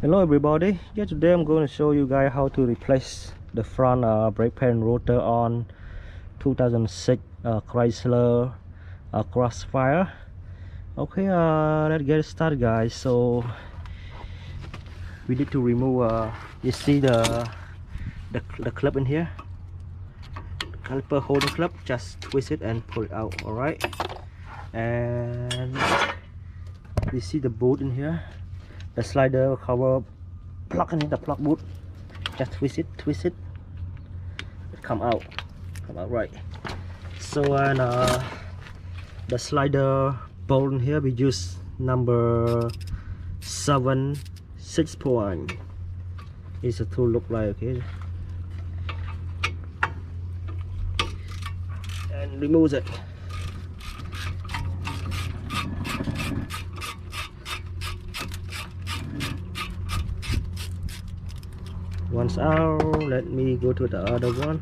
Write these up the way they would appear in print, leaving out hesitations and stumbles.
Hello everybody, today I'm going to show you guys how to replace the front brake pan rotor on 2006 Chrysler Crossfire. Okay, let's get started guys. So we need to remove you see the clip in here, the caliper holding clip. Just twist it and pull it out. All right, and you see the bolt in here, the slider cover plug in the plug boot. Just twist it come out right. So and the slider bolt in here, we use number 7/6 point. It's a tool look like, okay, and remove it. Once out, let me go to the other one.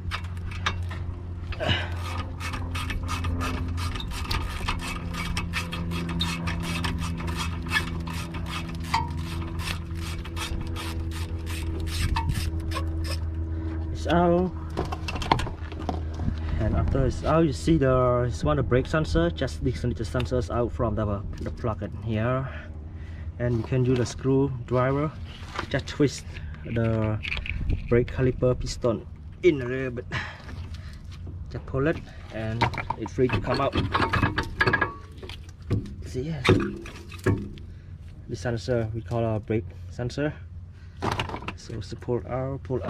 It's out, and after it's out, you see it's one of the brake sensor. Just disconnect the sensors out from the plug in here, and you can use a screwdriver. Just twist the brake caliper piston in a little bit. Just pull it and it's free to come out. See, the sensor we call our brake sensor. So pull out, put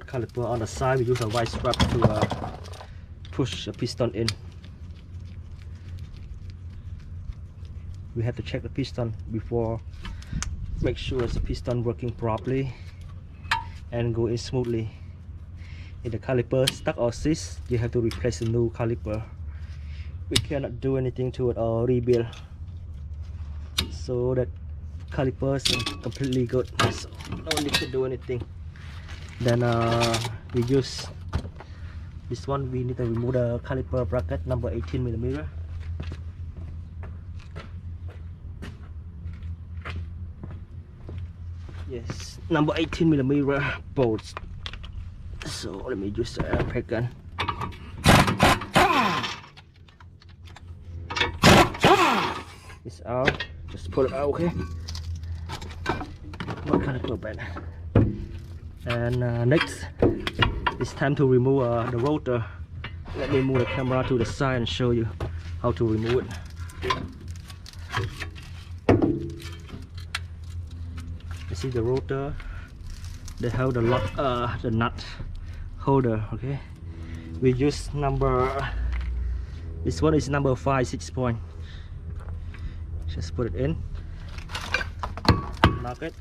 caliper on the side. We use a white strap to push the piston in. We have to check the piston before, make sure the piston working properly and go in smoothly. If the caliper stuck or seized, you have to replace the new caliper. We cannot do anything to it or rebuild, so that caliper is completely good, so no need to do anything. Then we use this one. We need to remove the caliper bracket number 18mm. Yes, number 18mm bolts. So let me use the air pack gun. It's out. Just pull it out, okay? What kind of pull back? And next, it's time to remove the rotor. Let me move the camera to the side and show you how to remove it. You see the rotor, they hold the lock, the nut holder. Okay, we use this one is number 5/6 point. Just put it in, lock it,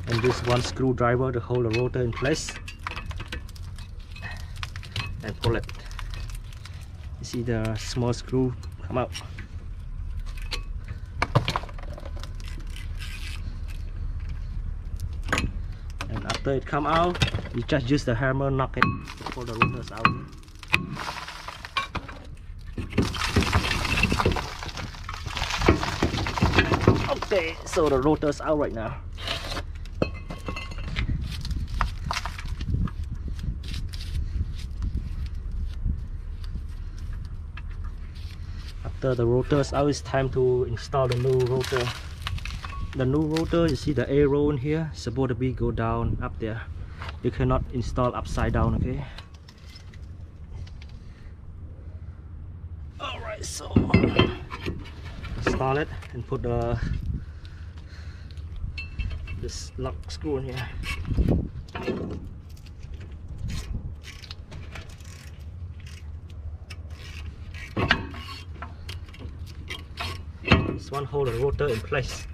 and use one screwdriver to hold the rotor in place and pull it. You see the small screw come out. And after it come out, you just use the hammer, knock it to pull the rotors out. Okay, so the rotor's out right now. After the rotor's out, it's time to install the new rotor. The new rotor, you see the arrow in here, supposed to be go down up there. You cannot install upside down, okay? Alright, so install it and put this lock screw in here. This one hold the rotor in place.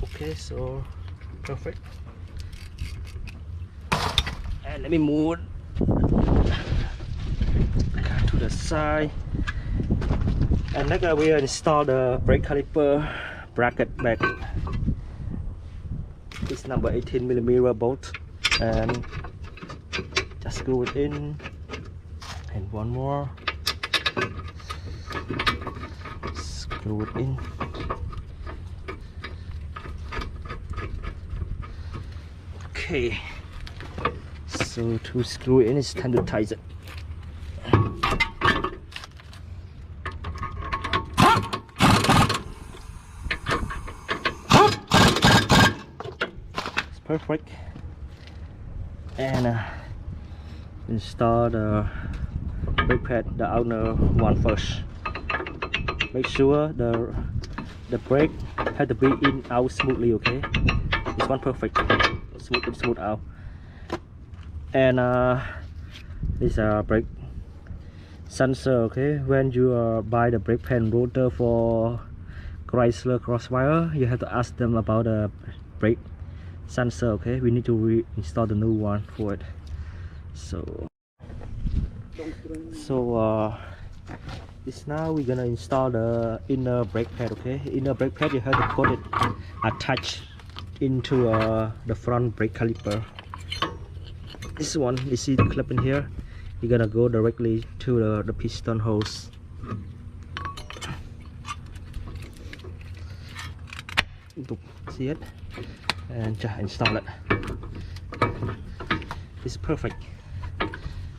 Okay, so perfect. And let me move to the side. And next we will install the brake caliper bracket back. It's number 18mm bolt, and just screw it in, and one more. Screw it in. Okay, so to screw it in, it's time to tighten it. It's perfect. And install the brake pad, the outer one first. Make sure the brake had to be in out smoothly. Okay, this one perfect, smooth out. And this brake sensor. Okay, when you buy the brake pad rotor for Chrysler Crossfire, you have to ask them about the brake sensor. Okay, we need to reinstall the new one for it. So this now we're gonna install the inner brake pad. Okay, inner brake pad, you have to put it attached into the front brake caliper. This one, you see the clip in here, you're gonna go directly to the piston hose. See it? And just install it. It's perfect.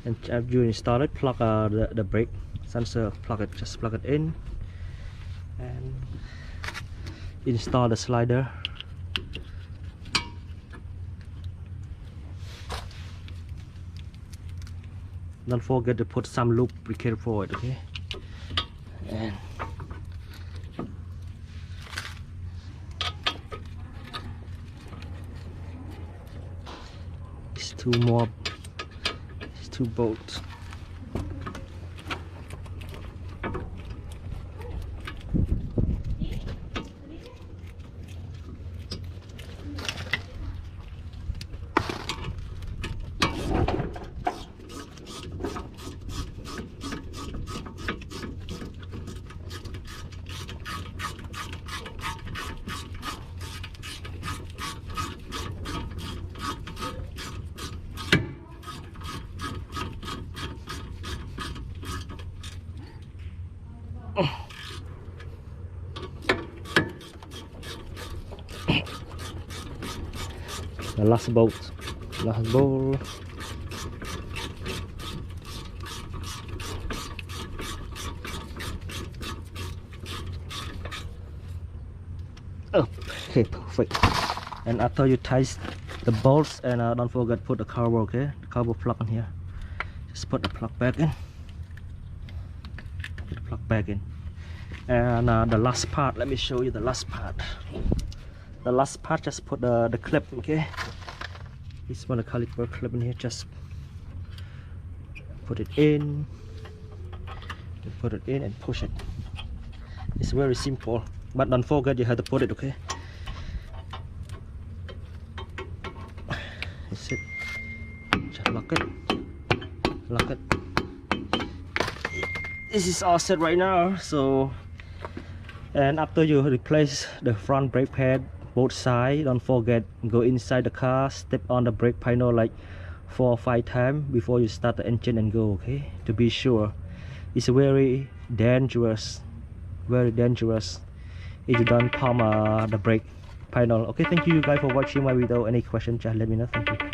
And after you install it, plug the brake sensor, just plug it in and install the slider. Don't forget to put some lubricant for it. Okay, and these two bolts. The last bolt. Oh, okay, perfect. And after you tighten the bolts, and don't forget put the cover. Okay, the cover plug in here. Just put the plug back in. Put the plug back in. And the last part, let me show you the last part. The last part, just put the clip. Okay, this one, the caliper clip in here. Just put it in. You put it in and push it. It's very simple, but don't forget you have to put it. Okay, that's it. Just lock it. This is all set right now. So, and after you replace the front brake pad both sides, don't forget, go inside the car, step on the brake panel like 4 or 5 times before you start the engine and go. Okay, to be sure. It's very dangerous if you don't pump the brake panel. Okay, thank you guys for watching my video. Any questions, just let me know. Thank you.